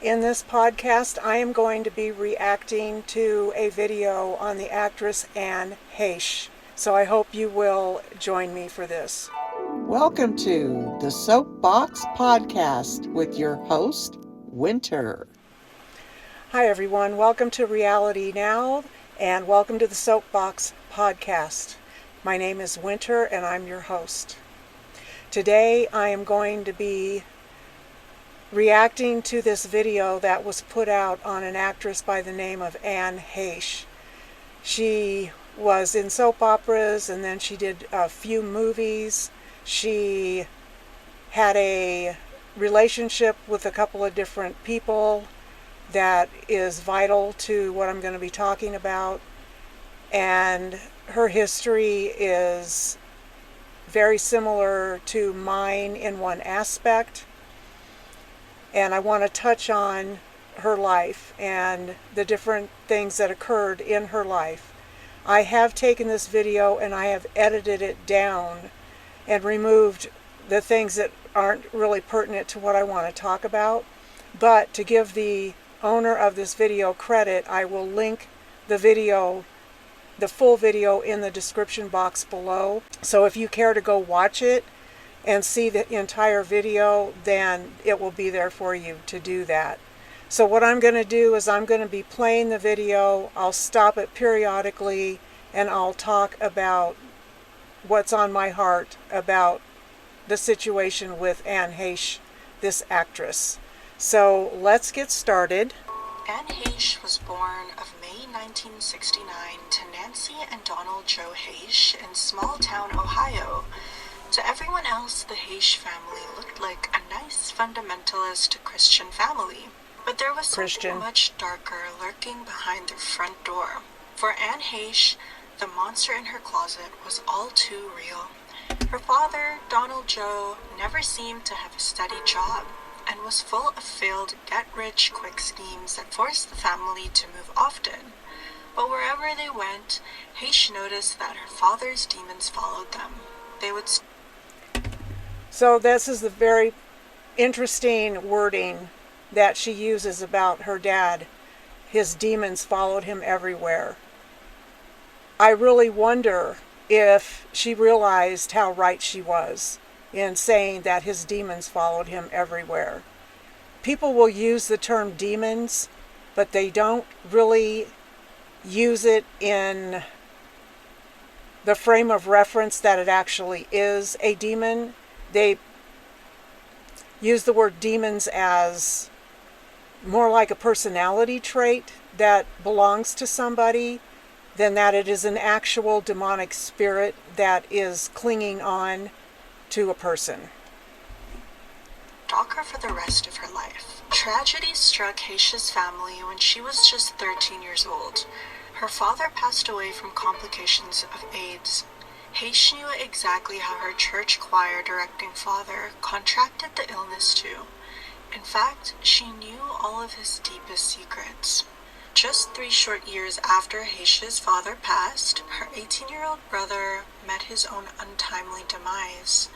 In this podcast, I am going to be reacting to a video on the actress Anne Heche. So I hope you will join me for this. Welcome to the Soapbox Podcast with your host, Winter. Hi everyone, welcome to Reality Now and welcome to the Soapbox Podcast. My name is Winter and I'm your host. Today I am going to be reacting to this video that was put out on an actress by the name of Anne Heche. She was in soap operas and then she did a few movies. She had a relationship with a couple of different people that is vital to what I'm going to be talking about. And her history is very similar to mine in one aspect. And I want to touch on her life and the different things that occurred in her life. I have taken this video and I have edited it down and removed the things that aren't really pertinent to what I want to talk about. But to give the owner of this video credit, I will link the video, the full video, in the description box below. So if you care to go watch it and see the entire video, then it will be there for you to do that. So what I'm going to do is I'm going to be playing the video. I'll stop it periodically and I'll talk about what's on my heart about the situation with Anne Heche, this actress. So let's get started. Anne Heche was born of May 1969 to Nancy and Donald Joe Heche in small town Ohio. To everyone else, the Heche family looked like a nice fundamentalist Christian family. But there was something much darker lurking behind their front door. For Anne Heche, the monster in her closet was all too real. Her father, Donald Joe, never seemed to have a steady job and was full of failed get-rich-quick schemes that forced the family to move often. But wherever they went, Heche noticed that her father's demons followed them. They would So this is the very interesting wording that she uses about her dad. His demons followed him everywhere. I really wonder if she realized how right she was in saying that his demons followed him everywhere. People will use the term demons, but they don't really use it in the frame of reference that it actually is a demon. They use the word demons as more like a personality trait that belongs to somebody than that it is an actual demonic spirit that is clinging on to a person. Stalk her for the rest of her life. Tragedy struck Heche's family when she was just 13 years old. Her father passed away from complications of AIDS. Heche knew exactly how her church choir directing father contracted the illness too. In fact, she knew all of his deepest secrets. Just 3 short years after Heche's father passed, her 18-year-old brother met his own untimely demise.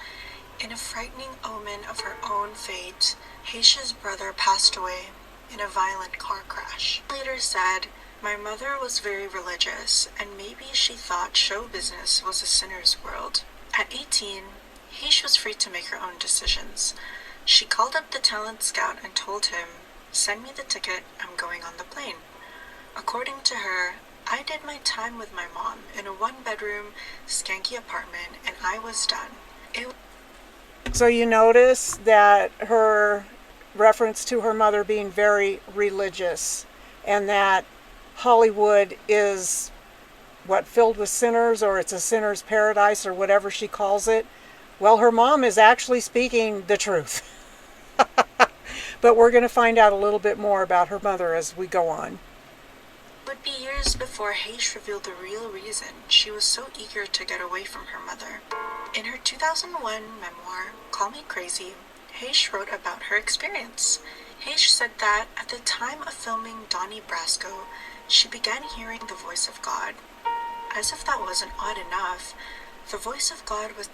In a frightening omen of her own fate, Heche's brother passed away in a violent car crash. He later said, "My mother was very religious, and maybe she thought show business was a sinner's world." At 18, Heche was free to make her own decisions. She called up the talent scout and told him, "Send me the ticket, I'm going on the plane." According to her, "I did my time with my mom in a 1-bedroom, skanky apartment, and I was done." So you notice that her reference to her mother being very religious, and that Hollywood is filled with sinners, or it's a sinner's paradise, or whatever she calls it. Well, her mom is actually speaking the truth. But we're going to find out a little bit more about her mother as we go on. It would be years before Heche revealed the real reason she was so eager to get away from her mother. In her 2001 memoir, Call Me Crazy, Heche wrote about her experience. Heche said that at the time of filming Donnie Brasco, she began hearing the voice of God. As if that wasn't odd enough, the voice of God was...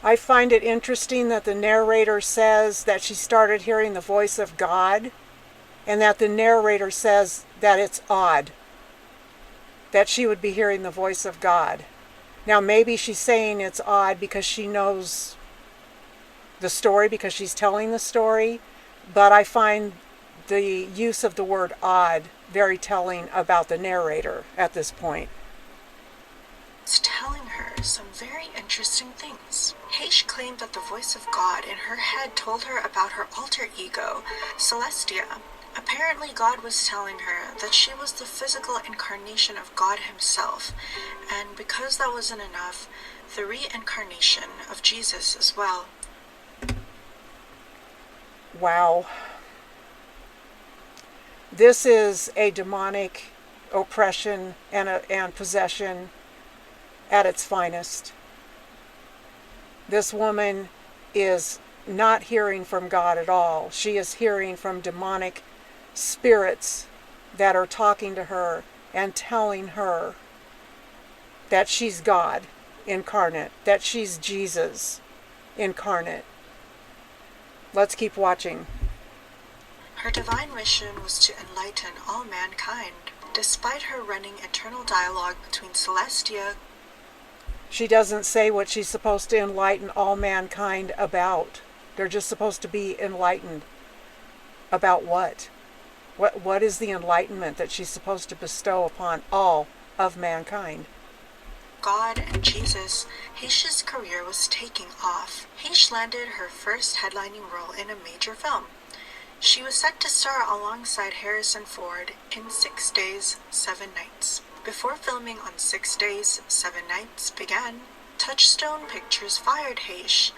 I find it interesting that the narrator says that she started hearing the voice of God, and that the narrator says that it's odd that she would be hearing the voice of God. Now, maybe she's saying it's odd because she knows the story, because she's telling the story, but I find the use of the word odd very telling about the narrator at this point. It's telling her some very interesting things. Heche claimed that the voice of God in her head told her about her alter ego, Celestia. Apparently, God was telling her that she was the physical incarnation of God himself, and because that wasn't enough, the reincarnation of Jesus as well. Wow. This is a demonic oppression and possession at its finest. This woman is not hearing from God at all. She is hearing from demonic spirits that are talking to her and telling her that she's God incarnate, that she's Jesus incarnate. Let's keep watching. Her divine mission was to enlighten all mankind. Despite her running internal dialogue between Celestia, she doesn't say what she's supposed to enlighten all mankind about. They're just supposed to be enlightened. About what? What is the enlightenment that she's supposed to bestow upon all of mankind? God and Jesus, Heche's career was taking off. Heche landed her first headlining role in a major film. She was set to star alongside Harrison Ford in 6 Days, 7 Nights. Before filming on 6 Days, 7 Nights began, Touchstone Pictures fired Heche.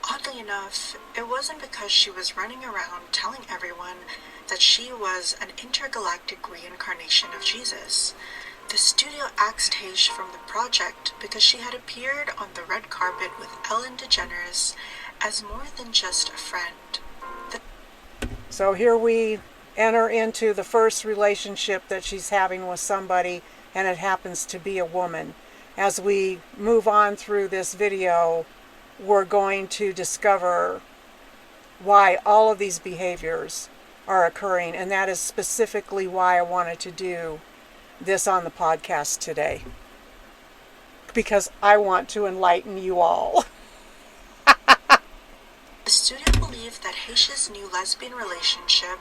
Oddly enough, it wasn't because she was running around telling everyone that she was an intergalactic reincarnation of Jesus. The studio axed Heche from the project because she had appeared on the red carpet with Ellen DeGeneres as more than just a friend. So here we enter into the first relationship that she's having with somebody, and it happens to be a woman. As we move on through this video, we're going to discover why all of these behaviors are occurring, and that is specifically why I wanted to do this on the podcast today, because I want to enlighten you all. The studio believed that Heche's new lesbian relationship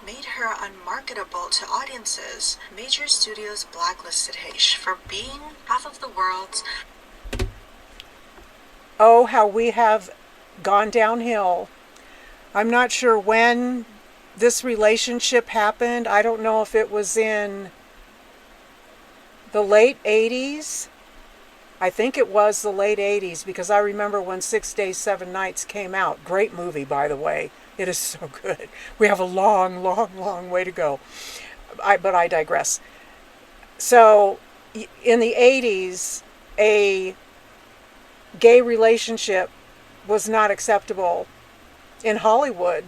made her unmarketable to audiences. Major studios blacklisted Heche for being half of the world's. Oh, how we have gone downhill. I'm not sure when this relationship happened. I don't know if it was in the late 80s. I think it was the late 80s, because I remember when 6 Days, 7 Nights came out. Great movie, by the way. It is so good. We have a long, long, long way to go. But I digress. So, in the 80s, a gay relationship was not acceptable in Hollywood.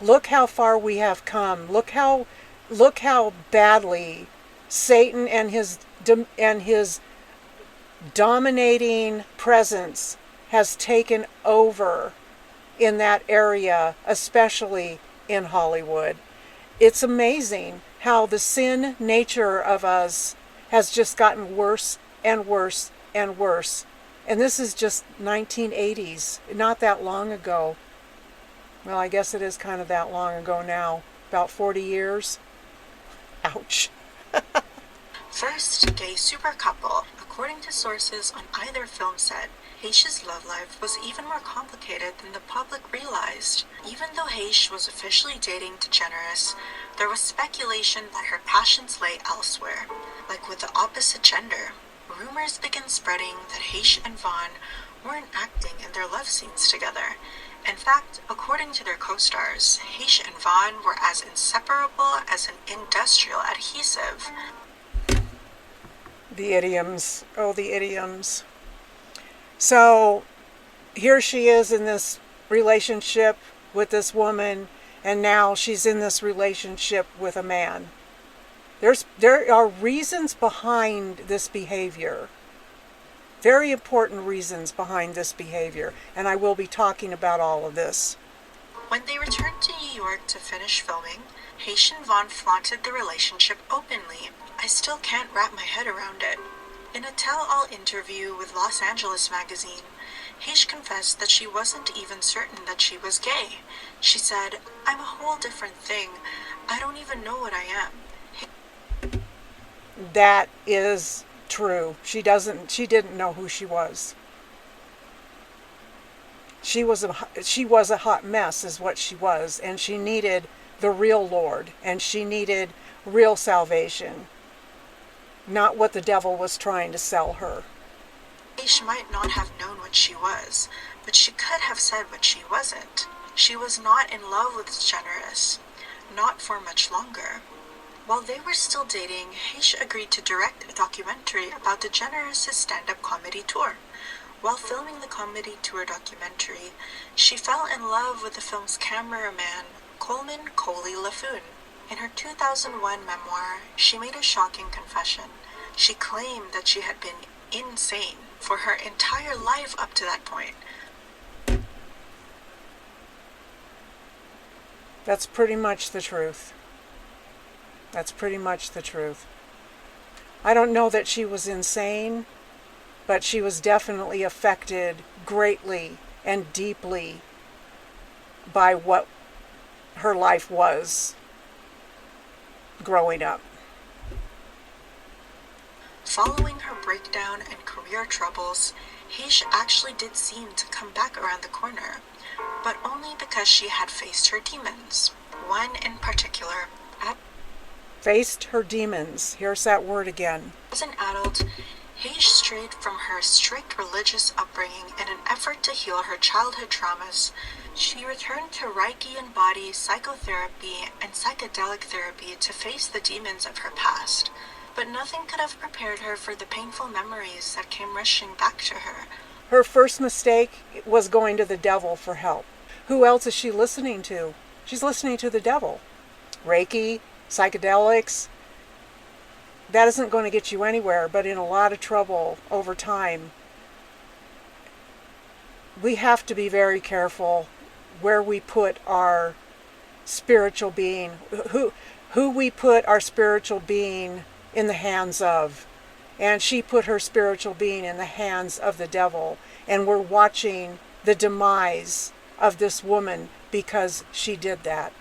Look how far we have come. Look how badly Satan and his dominating presence has taken over in that area, especially in Hollywood. It's amazing how the sin nature of us has just gotten worse and worse and worse. And this is just 1980s, not that long ago. Well, I guess it is kind of that long ago now, about 40 years. Ouch. First gay super couple. According to sources on either film set, Heche's love life was even more complicated than the public realized. Even though Heche was officially dating DeGeneres, there was speculation that her passions lay elsewhere, like with the opposite gender. Rumors began spreading that Heche and Vaughn weren't acting in their love scenes together. In fact, according to their co-stars, Heche and Vaughn were as inseparable as an industrial adhesive. The idioms. Oh, the idioms. So, here she is in this relationship with this woman, and now she's in this relationship with a man. There are reasons behind this behavior. Very important reasons behind this behavior, and I will be talking about all of this. When they returned to New York to finish filming, Heche and Vaughn flaunted the relationship openly. I still can't wrap my head around it. In a tell-all interview with Los Angeles magazine, Heche confessed that she wasn't even certain that she was gay. She said, "I'm a whole different thing. I don't even know what I am." That is true. She didn't know who she was. She was a hot mess is what she was, and she needed the real Lord, and she needed real salvation, not what the devil was trying to sell her. Heche might not have known what she was, but she could have said what she wasn't. She was not in love with Generous, not for much longer. While they were still dating, Heche agreed to direct a documentary about the Generous' stand-up comedy tour. While filming the comedy tour documentary, she fell in love with the film's cameraman, Coleman Coley LaFoon. In her 2001 memoir, she made a shocking confession. She claimed that she had been insane for her entire life up to that point. That's pretty much the truth. That's pretty much the truth. I don't know that she was insane, but she was definitely affected greatly and deeply by what her life was growing up. Following her breakdown and career troubles, Heche actually did seem to come back around the corner, but only because she had faced her demons. One in particular. Faced her demons. Here's that word again. As an adult, Heche strayed from her strict religious upbringing in an effort to heal her childhood traumas. She returned to Reiki and body psychotherapy and psychedelic therapy to face the demons of her past. But nothing could have prepared her for the painful memories that came rushing back to her. Her first mistake was going to the devil for help. Who else is she listening to? She's listening to the devil. Reiki, psychedelics, that isn't going to get you anywhere, but in a lot of trouble over time. We have to be very careful where we put our spiritual being, who we put our spiritual being in the hands of. And she put her spiritual being in the hands of the devil. And we're watching the demise of this woman because she did that.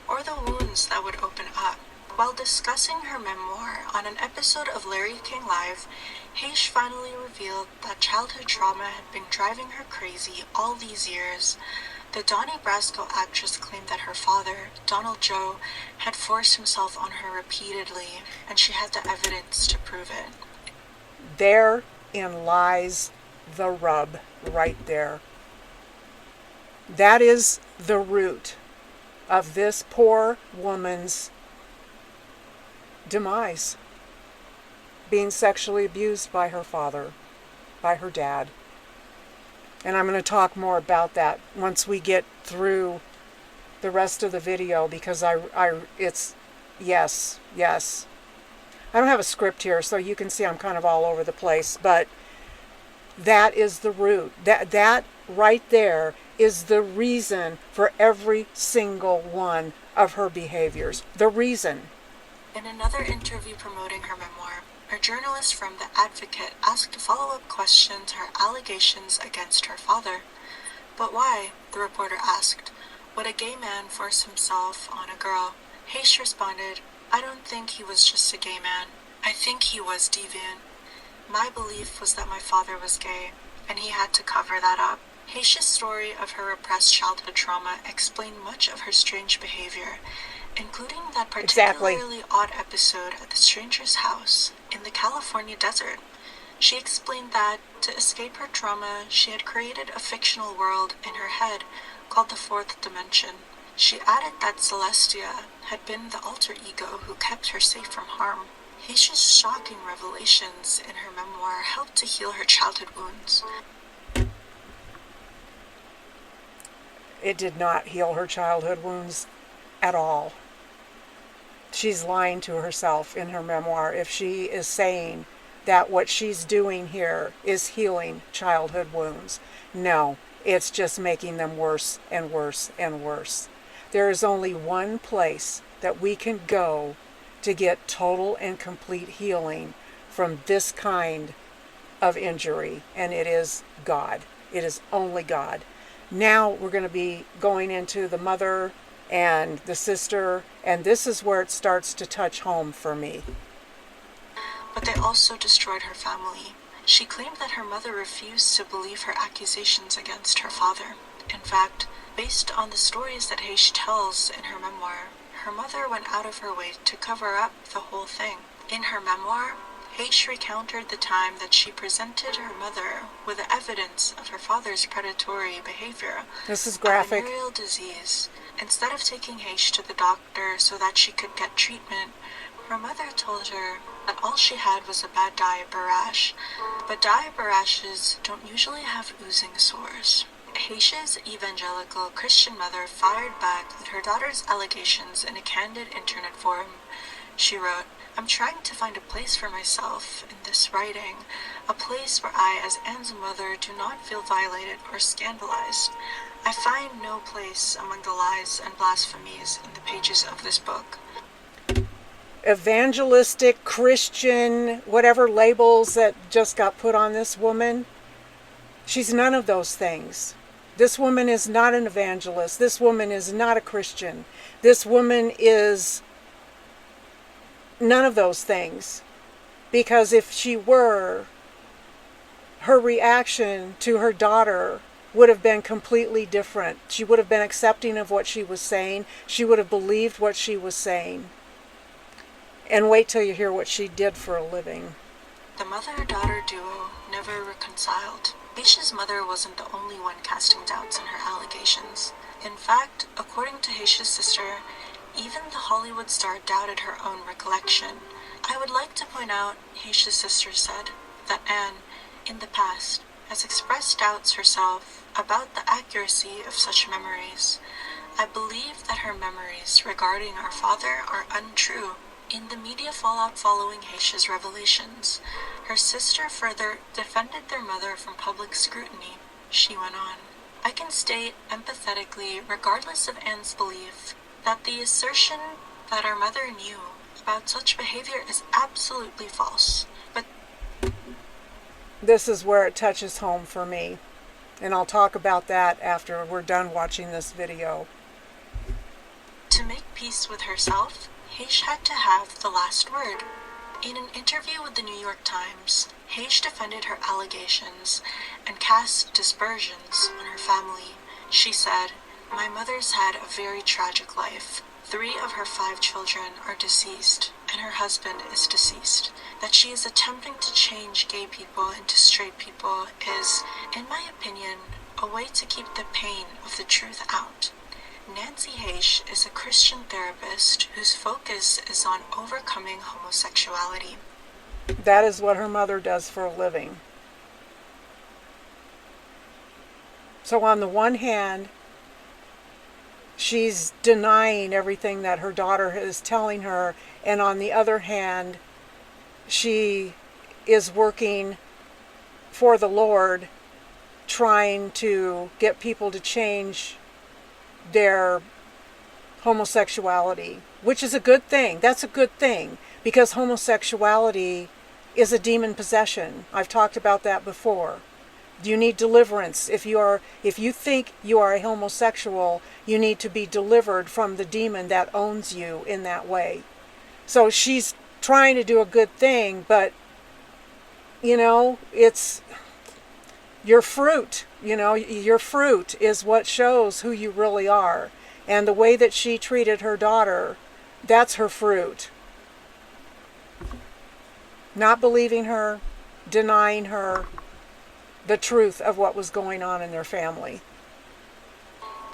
Or the wounds that would open up. While discussing her memoir on an episode of Larry King Live, Heche finally revealed that childhood trauma had been driving her crazy all these years. The Donnie Brasco actress claimed that her father, Donald Joe, had forced himself on her repeatedly, and she had the evidence to prove it. Therein lies the rub right there. That is the root of this poor woman's demise. Being sexually abused by her father, by her dad. And I'm going to talk more about that once we get through the rest of the video, because it's yes. I don't have a script here, so you can see I'm kind of all over the place, but that is the root. That right there is the reason for every single one of her behaviors. The reason. In another interview promoting her memoir, a journalist from The Advocate asked follow-up questions to her allegations against her father. "But why?" the reporter asked. "Would a gay man force himself on a girl?" Heche responded, "I don't think he was just a gay man. I think he was deviant. My belief was that my father was gay, and he had to cover that up." Heche's story of her repressed childhood trauma explained much of her strange behavior, including that particularly odd episode at the stranger's house in the California desert. She explained that, to escape her trauma, she had created a fictional world in her head called the Fourth Dimension. She added that Celestia had been the alter ego who kept her safe from harm. Heche's shocking revelations in her memoir helped to heal her childhood wounds. It did not heal her childhood wounds at all. she's lying to herself in her memoir if she is saying that what she's doing here is healing childhood wounds. No, it's just making them worse and worse and worse. There is only one place that we can go to get total and complete healing from this kind of injury, and it is God. It is only God. Now we're going to be going into the mother and the sister, and this is where it starts to touch home for me. But they also destroyed her family. She claimed that her mother refused to believe her accusations against her father. In fact, based on the stories that Heche tells in her memoir, her mother went out of her way to cover up the whole thing. In her memoir, Heche recounted the time that she presented her mother with the evidence of her father's predatory behavior. This is graphic. A venereal disease. Instead of taking Heche to the doctor so that she could get treatment, her mother told her that all she had was a bad diaper rash, but diaper rashes don't usually have oozing sores. Heche's evangelical Christian mother fired back at her daughter's allegations in a candid internet forum. She wrote, "I'm trying to find a place for myself in this writing, a place where I, as Anne's mother, do not feel violated or scandalized. I find no place among the lies and blasphemies in the pages of this book." Evangelistic, Christian, whatever labels that just got put on this woman, she's none of those things. This woman is not an evangelist. This woman is not a Christian. This woman is none of those things. Because if she were, her reaction to her daughter would have been completely different. She would have been accepting of what she was saying. She would have believed what she was saying. And wait till you hear what she did for a living. The mother-daughter duo never reconciled. Heche's mother wasn't the only one casting doubts on her allegations. In fact, according to Heche's sister, even the Hollywood star doubted her own recollection. I would like to point out, Heche's sister said, that Anne, in the past, has expressed doubts herself about the accuracy of such memories. I believe that her memories regarding our father are untrue. In the media fallout following Heche's revelations, her sister further defended their mother from public scrutiny. She went on, "I can state empathetically, regardless of Anne's belief, that the assertion that our mother knew about such behavior is absolutely false. But this is where it touches home for me. And I'll talk about that after we're done watching this video." To make peace with herself, Heche had to have the last word. In an interview with the New York Times, Heche defended her allegations and cast dispersions on her family. She said, "My mother's had a very tragic life. 3 of her 5 children are deceased, and her husband is deceased. That she is attempting to change gay people into straight people is, in my opinion, a way to keep the pain of the truth out." Nancy Heche is a Christian therapist whose focus is on overcoming homosexuality. That is what her mother does for a living. So on the one hand, she's denying everything that her daughter is telling her, and on the other hand, she is working for the Lord, trying to get people to change their homosexuality, which is a good thing. That's a good thing, because homosexuality is a demon possession. I've talked about that before. You need deliverance. If you think you are a homosexual, you need to be delivered from the demon that owns you in that way. So she's trying to do a good thing, but it's your fruit. Your fruit is what shows who you really are. And the way that she treated her daughter, that's her fruit. Not believing her, denying her the truth of what was going on in their family.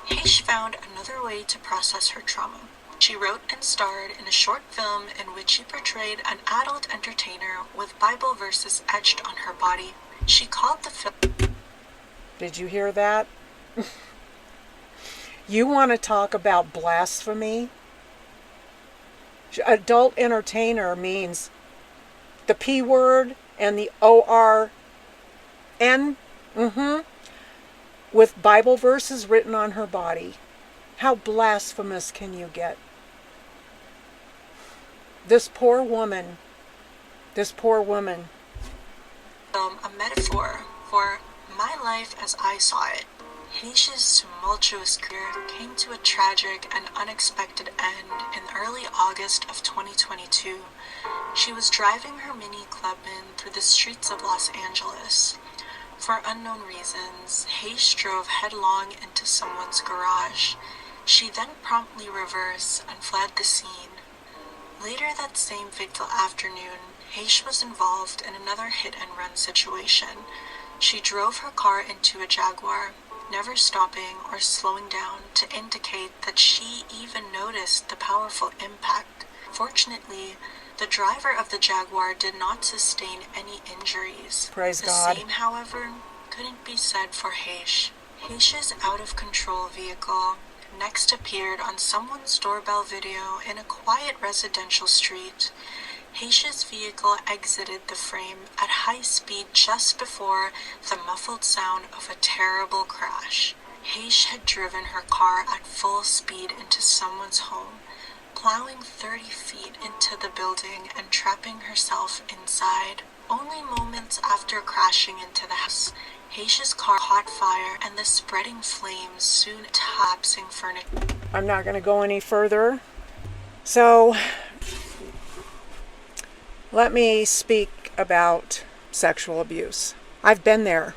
Heche found another way to process her trauma. She wrote and starred in a short film in which she portrayed an adult entertainer with Bible verses etched on her body. She called the film... Did you hear that? You want to talk about blasphemy? Adult entertainer means the P word and the O-R-N, with Bible verses written on her body. How blasphemous can you get? This poor woman. A metaphor for my life as I saw it. Heche's tumultuous career came to a tragic and unexpected end in early August of 2022. She was driving her Mini Clubman through the streets of Los Angeles. For unknown reasons, Heche drove headlong into someone's garage. She then promptly reversed and fled the scene. Later that same fateful afternoon, Heche was involved in another hit-and-run situation. She drove her car into a Jaguar, never stopping or slowing down to indicate that she even noticed the powerful impact. Fortunately, the driver of the Jaguar did not sustain any injuries. Praise God. The same, however, couldn't be said for Heche. Heche's out-of-control vehicle next appeared on someone's doorbell video in a quiet residential street. Heche's vehicle exited the frame at high speed just before the muffled sound of a terrible crash. Heche had driven her car at full speed into someone's home, plowing 30 feet into the building and trapping herself inside. Only moments after crashing into the house, Heche's car caught fire and the spreading flames soon collapsing furniture. I'm not going to go any further. So, let me speak about sexual abuse. I've been there.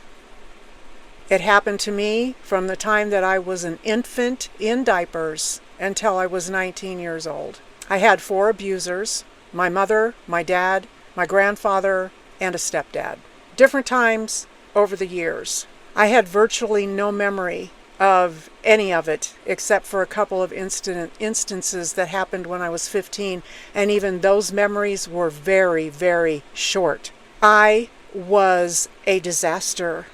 It happened to me from the time that I was an infant in diapers until I was 19 years old. I had 4 abusers: my mother, my dad, my grandfather, and a stepdad. Different times over the years. I had virtually no memory of any of it except for a couple of instances that happened when I was 15, and even those memories were very, very short. I was a disaster.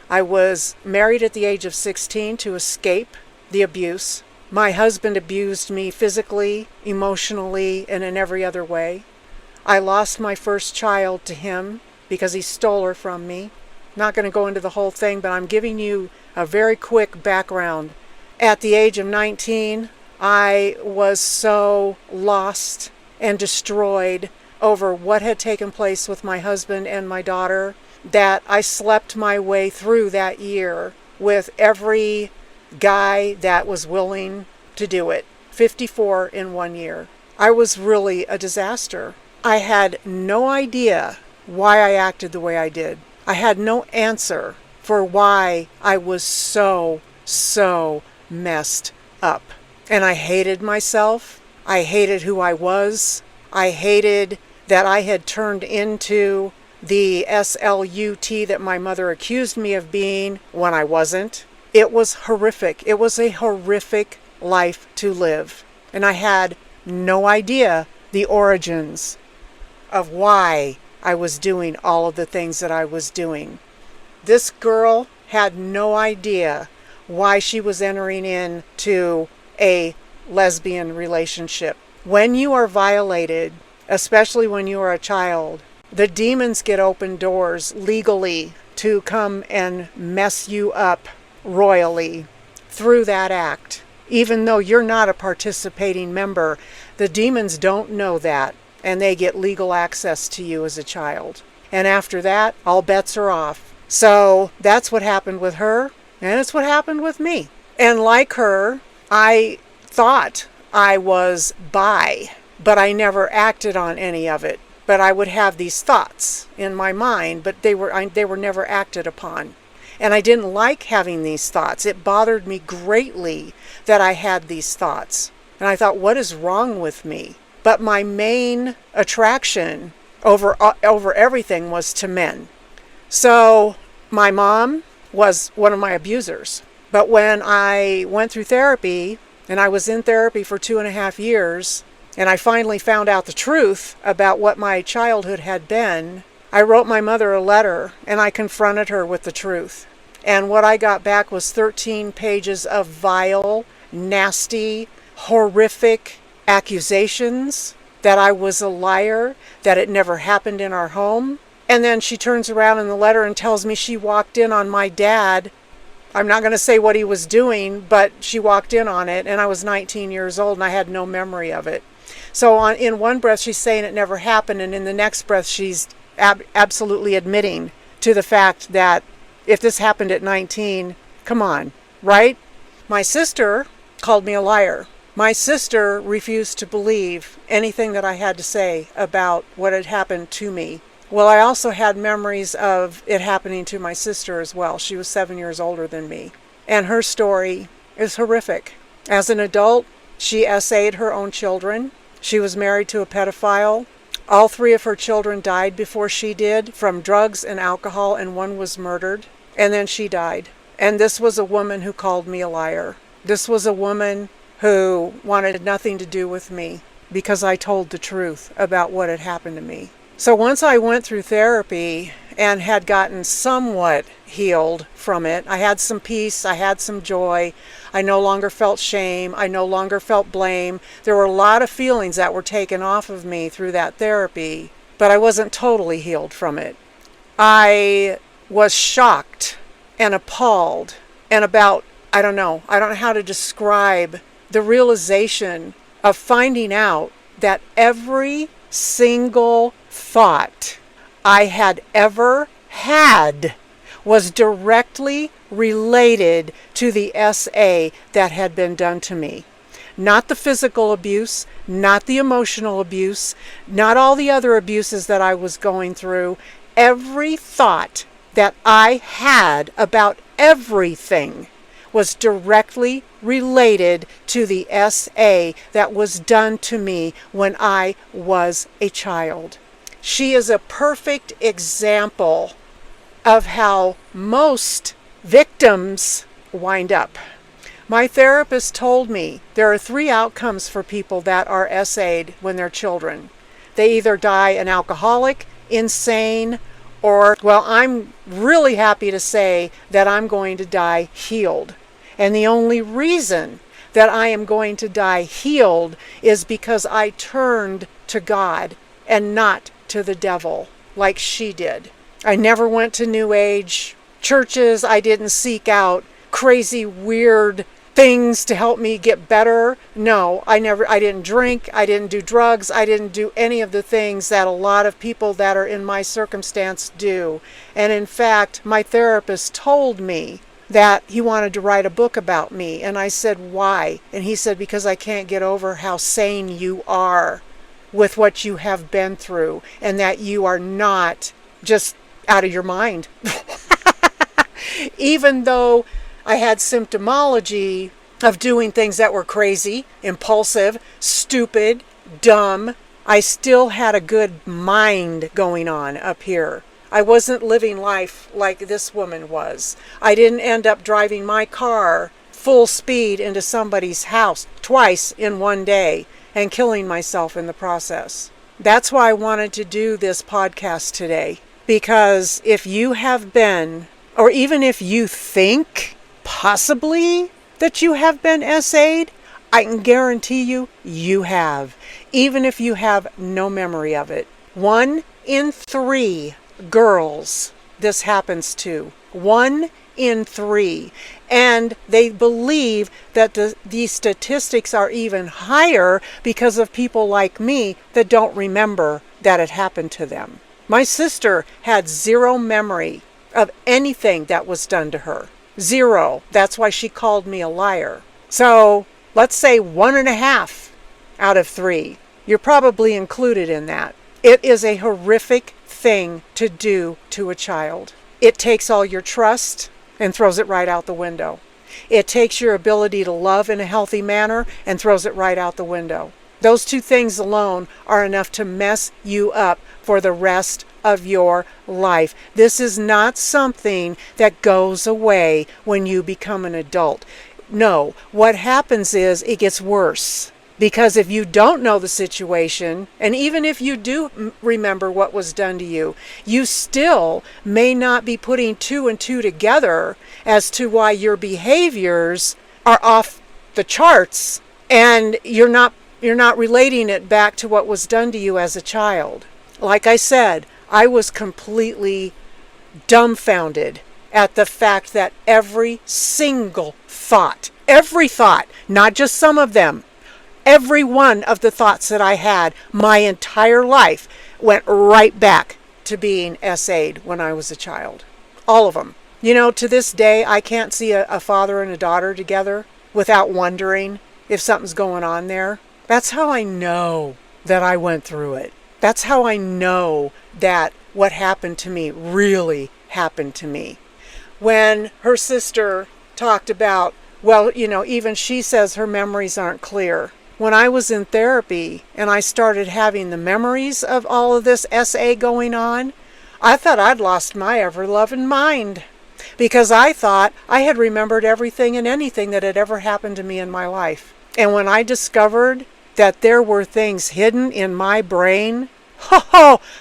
I was married at the age of 16 to escape the abuse. My husband abused me physically, emotionally, and in every other way. I lost my first child to him because he stole her from me. Not going to go into the whole thing, but I'm giving you a very quick background. At the age of 19, I was so lost and destroyed over what had taken place with my husband and my daughter that I slept my way through that year with every guy that was willing to do it. 54 in 1 year. I was really a disaster. I had no idea why I acted the way I did. I had no answer for why I was so messed up. And I hated myself. I hated who I was. I hated that I had turned into the SLUT that my mother accused me of being when I wasn't. It was horrific. It was a horrific life to live. And I had no idea the origins of why I was doing all of the things that I was doing. This girl had no idea why she was entering into a lesbian relationship. When you are violated, especially when you are a child, the demons get open doors legally to come and mess you up royally through that act. Even though you're not a participating member, the demons don't know that, and they get legal access to you as a child. And after that, all bets are off. So that's what happened with her, and it's what happened with me. And like her, I thought I was bi, but I never acted on any of it. But I would have these thoughts in my mind, but they were never acted upon. And I didn't like having these thoughts. It bothered me greatly that I had these thoughts. And I thought, what is wrong with me? But my main attraction over everything was to men. So my mom was one of my abusers. But when I went through therapy, and I was in therapy for 2.5 years, and I finally found out the truth about what my childhood had been, I wrote my mother a letter, and I confronted her with the truth. And what I got back was 13 pages of vile, nasty, horrific accusations that I was a liar, that it never happened in our home. And then she turns around in the letter and tells me she walked in on my dad. I'm not going to say what he was doing, but she walked in on it, and I was 19 years old and I had no memory of it. So in one breath she's saying it never happened, and in the next breath she's absolutely admitting to the fact that if this happened at 19, come on, right? My sister called me a liar. My sister refused to believe anything that I had to say about what had happened to me. Well, I also had memories of it happening to my sister as well. She was 7 years older than me. And her story is horrific. As an adult, she SA'd her own children. She was married to a pedophile. All 3 of her children died before she did from drugs and alcohol, and 1 was murdered. And then she died. And this was a woman who called me a liar. This was a woman who wanted nothing to do with me because I told the truth about what had happened to me. So once I went through therapy and had gotten somewhat healed from it, I had some peace, I had some joy, I no longer felt shame, I no longer felt blame. There were a lot of feelings that were taken off of me through that therapy, but I wasn't totally healed from it. I was shocked and appalled and I don't know how to describe the realization of finding out that every single thought I had ever had was directly related to the SA that had been done to me. Not the physical abuse, not the emotional abuse, not all the other abuses that I was going through. Every thought that I had about everything was directly related to the SA that was done to me when I was a child. She is a perfect example of how most victims wind up. My therapist told me there are 3 outcomes for people that are SA'd when they're children. They either die an alcoholic, insane, or, well, I'm really happy to say that I'm going to die healed. And the only reason that I am going to die healed is because I turned to God and not to the devil like she did. I never went to New Age churches. I didn't seek out crazy, weird things to help me get better. No, I didn't drink. I didn't do drugs. I didn't do any of the things that a lot of people that are in my circumstance do. And in fact, my therapist told me that he wanted to write a book about me. And I said, why? And he said, because I can't get over how sane you are with what you have been through, and that you are not just out of your mind. Even though I had symptomology of doing things that were crazy, impulsive, stupid, dumb, I still had a good mind going on up here. I wasn't living life like this woman was. I didn't end up driving my car full speed into somebody's house twice in one day and killing myself in the process. That's why I wanted to do this podcast today. Because if you have been, or even if you think possibly that you have been SA'd, I can guarantee you, you have. Even if you have no memory of it. 1 in 3 girls this happens to. 1 in 3. And they believe that these statistics are even higher because of people like me that don't remember that it happened to them. My sister had 0 memory of anything that was done to her. 0. That's why she called me a liar. So let's say 1.5 out of 3. You're probably included in that. It is a horrific thing to do to a child. It takes all your trust and throws it right out the window. It takes your ability to love in a healthy manner and throws it right out the window. Those 2 things alone are enough to mess you up for the rest of your life. This is not something that goes away when you become an adult. No, what happens is it gets worse. Because if you don't know the situation, and even if you do remember what was done to you, you still may not be putting 2 and 2 together as to why your behaviors are off the charts, and you're not You're not relating it back to what was done to you as a child. Like I said, I was completely dumbfounded at the fact that every single thought, not just some of them, every one of the thoughts that I had my entire life went right back to being SA'd when I was a child. All of them. You know, to this day, I can't see a father and a daughter together without wondering if something's going on there. That's how I know that I went through it. That's how I know that what happened to me really happened to me. When her sister talked about, well, you know, even she says her memories aren't clear. When I was in therapy and I started having the memories of all of this SA going on, I thought I'd lost my ever-loving mind, because I thought I had remembered everything and anything that had ever happened to me in my life. And when I discovered that there were things hidden in my brain,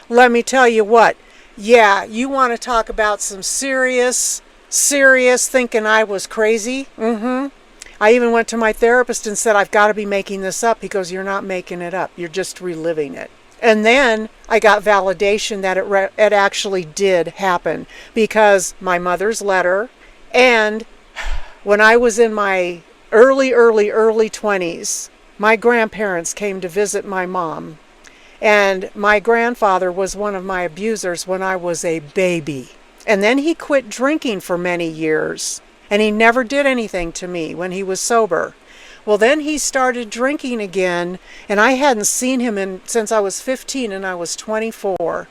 let me tell you what. Yeah, you want to talk about some serious thinking I was crazy? I even went to my therapist and said, I've got to be making this up. He goes, you're not making it up. You're just reliving it. And then I got validation that it actually did happen, because my mother's letter, and when I was in my early 20s, my grandparents came to visit my mom. And my grandfather was one of my abusers when I was a baby. And then he quit drinking for many years. And he never did anything to me when he was sober. Well, then he started drinking again, and I hadn't seen him since I was 15 and I was 24.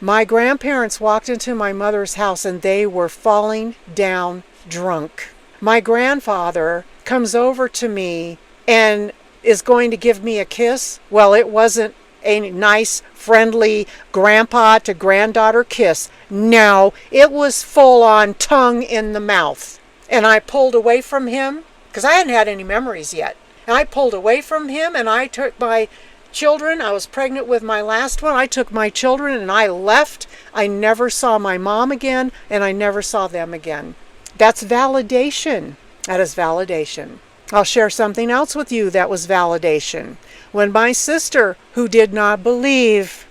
My grandparents walked into my mother's house and they were falling down drunk. My grandfather comes over to me and is going to give me a kiss. Well, it wasn't a nice, friendly grandpa to granddaughter kiss. No, it was full on tongue in the mouth. And I pulled away from him, because I hadn't had any memories yet. And I pulled away from him, and I took my children. I was pregnant with my last one. I took my children and I left. I never saw my mom again, and I never saw them again. That's validation. That is validation. I'll share something else with you that was validation. When my sister, who did not believe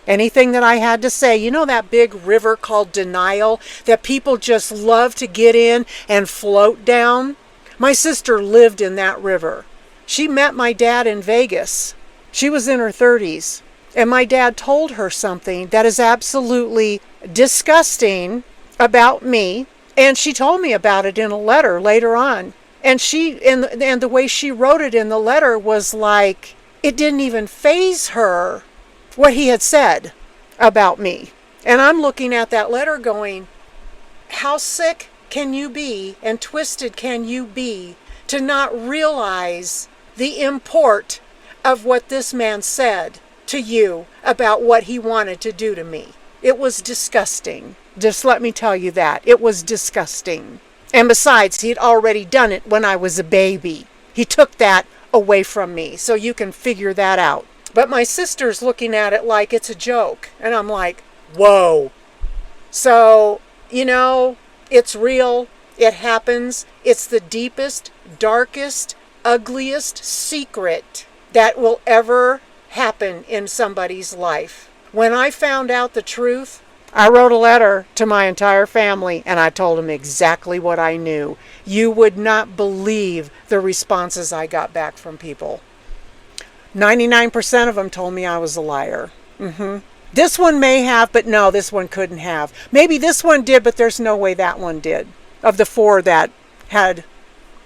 anything that I had to say, you know that big river called denial that people just love to get in and float down? My sister lived in that river. She met my dad in Vegas. She was in her 30s. And my dad told her something that is absolutely disgusting about me. And she told me about it in a letter later on. And the way she wrote it in the letter was like, it didn't even faze her what he had said about me. And I'm looking at that letter going, how sick can you be and twisted can you be to not realize the import of what this man said to you about what he wanted to do to me? It was disgusting. Just let me tell you that. It was disgusting. And besides, he'd already done it when I was a baby. He took that away from me, so you can figure that out. But my sister's looking at it like it's a joke. And I'm like, whoa. So, you know, it's real. It happens. It's the deepest, darkest, ugliest secret that will ever happen in somebody's life. When I found out the truth, I wrote a letter to my entire family and I told them exactly what I knew. You would not believe the responses I got back from people. 99% of them told me I was a liar. This one may have, but no, this one couldn't have. Maybe this one did, but there's no way that one did, of the 4 that had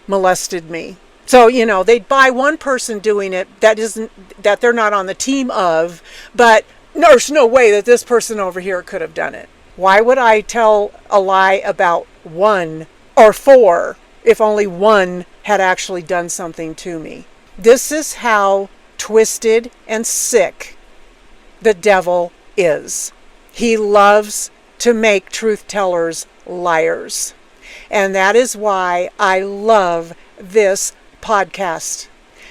molested me. So, you know, they'd buy one person doing it that they're not on the team of, but there's no way that this person over here could have done it. Why would I tell a lie about 1 or 4 if only 1 had actually done something to me? This is how twisted and sick the devil is. He loves to make truth tellers liars. And that is why I love this podcast,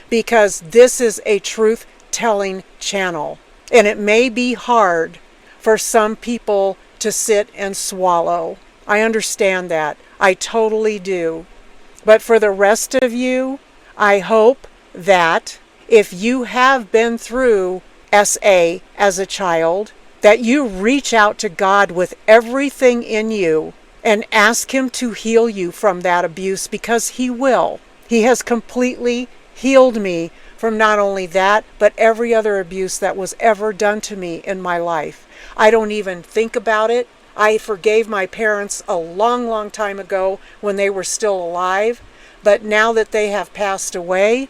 because this is a truth telling channel. And it may be hard for some people to sit and swallow. I understand that. I totally do. But for the rest of you, I hope that if you have been through SA as a child, that you reach out to God with everything in you and ask Him to heal you from that abuse, because He will. He has completely healed me from not only that, but every other abuse that was ever done to me in my life. I don't even think about it. I forgave my parents a long, long time ago when they were still alive, but now that they have passed away,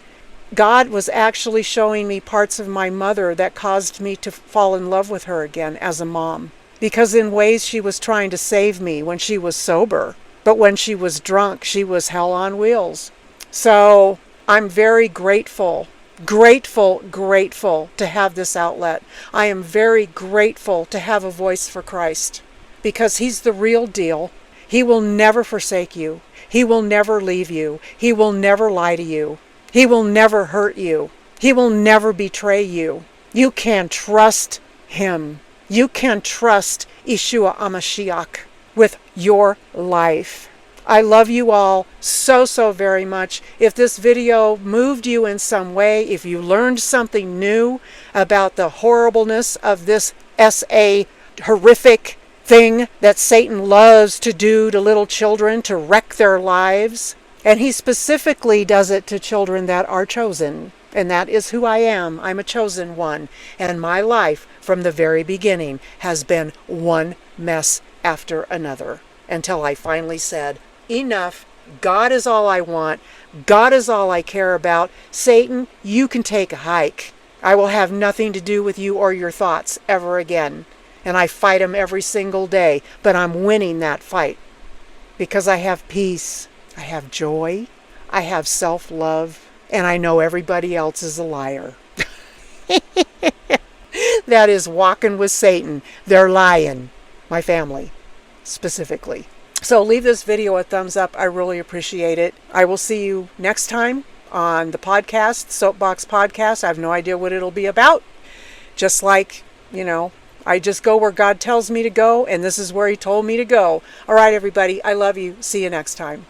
God was actually showing me parts of my mother that caused me to fall in love with her again as a mom. Because in ways she was trying to save me when she was sober, but when she was drunk, she was hell on wheels. So I'm very grateful to have this outlet. I am very grateful to have a voice for Christ, because He's the real deal. He will never forsake you. He will never leave you. He will never lie to you. He will never hurt you. He will never betray you. You can trust Him. You can trust Yeshua HaMashiach with your life. I love you all so, so very much. If this video moved you in some way, if you learned something new about the horribleness of this SA horrific thing that Satan loves to do to little children to wreck their lives, and he specifically does it to children that are chosen. And that is who I am. I'm a chosen one. And my life from the very beginning has been one mess after another, until I finally said, enough. God is all I want. God is all I care about. Satan, you can take a hike. I will have nothing to do with you or your thoughts ever again. And I fight him every single day. But I'm winning that fight, because I have peace. I have joy, I have self-love, and I know everybody else is a liar. That is walking with Satan. They're lying. My family, specifically. So leave this video a thumbs up. I really appreciate it. I will see you next time on the podcast, Soapbox Podcast. I have no idea what it'll be about. Just like, I just go where God tells me to go, and this is where He told me to go. All right, everybody. I love you. See you next time.